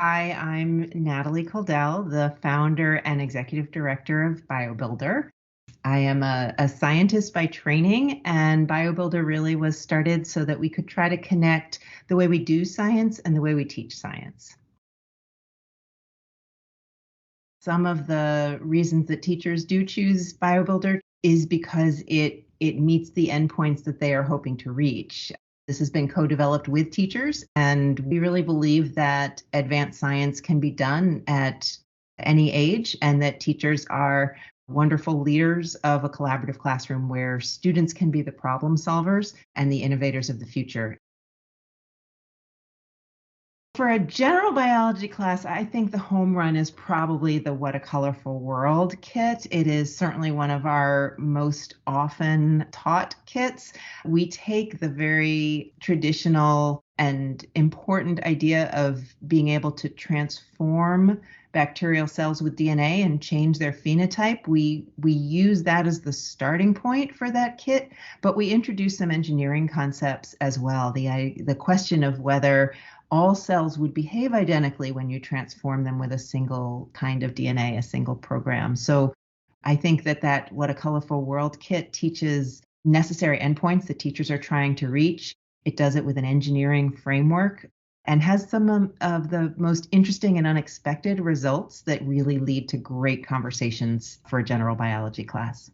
Hi, I'm Natalie Coldell, the founder and executive director of BioBuilder. I am a scientist by training, and BioBuilder really was started so that we could try to connect the way we do science and the way we teach science. Some of the reasons that teachers do choose BioBuilder is because it meets the endpoints that they are hoping to reach. This has been co-developed with teachers, and we really believe that advanced science can be done at any age, and that teachers are wonderful leaders of a collaborative classroom where students can be the problem solvers and the innovators of the future. For a general biology class, I think the home run is probably the What a Colorful World kit. It is certainly one of our most often taught kits. We take the very traditional and important idea of being able to transform bacterial cells with DNA and change their phenotype. We use that as the starting point for that kit, but we introduce some engineering concepts as well. The question of whether all cells would behave identically when you transform them with a single kind of DNA, a single program. So I think that What a Colorful World kit teaches necessary endpoints that teachers are trying to reach. It does it with an engineering framework and has some of the most interesting and unexpected results that really lead to great conversations for a general biology class.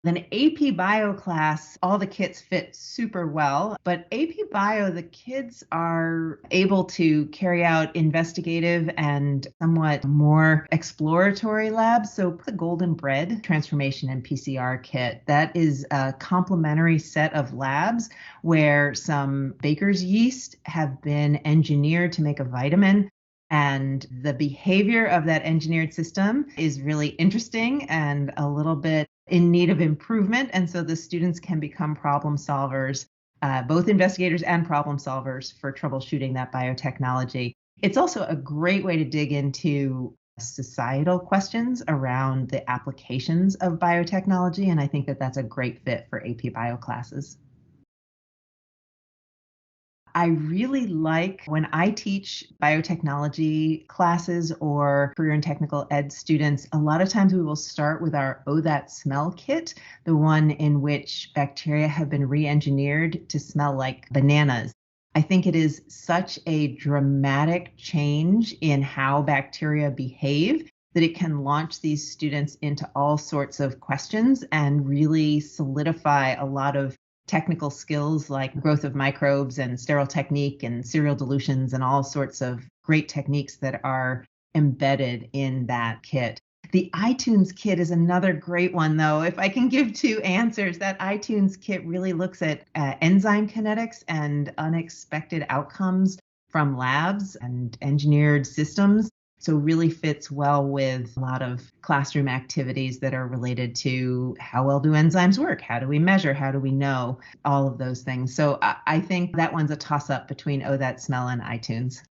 Then AP Bio class, all the kits fit super well, but AP Bio, the kids are able to carry out investigative and somewhat more exploratory labs. So the Golden Bread transformation and PCR kit, that is a complementary set of labs where some baker's yeast have been engineered to make a vitamin. And the behavior of that engineered system is really interesting and a little bit in need of improvement. And so the students can become problem solvers, both investigators and problem solvers for troubleshooting that biotechnology. It's also a great way to dig into societal questions around the applications of biotechnology. And I think that that's a great fit for AP Bio classes. I really like when I teach biotechnology classes or career and technical ed students, a lot of times we will start with our Oh That Smell kit, the one in which bacteria have been re-engineered to smell like bananas. I think it is such a dramatic change in how bacteria behave that it can launch these students into all sorts of questions and really solidify a lot of technical skills like growth of microbes and sterile technique and serial dilutions and all sorts of great techniques that are embedded in that kit. The iTunes kit is another great one, though. If I can give two answers, that iTunes kit really looks at enzyme kinetics and unexpected outcomes from labs and engineered systems. So really fits well with a lot of classroom activities that are related to how well do enzymes work? How do we measure? How do we know? All of those things. So I think that one's a toss up between Oh That Smell and iTunes.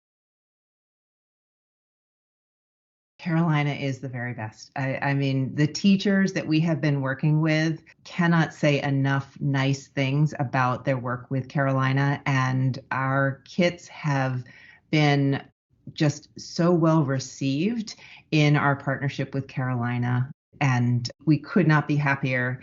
Carolina is the very best. I mean, the teachers that we have been working with cannot say enough nice things about their work with Carolina, and our kits have been just so well received in our partnership with Carolina. And we could not be happier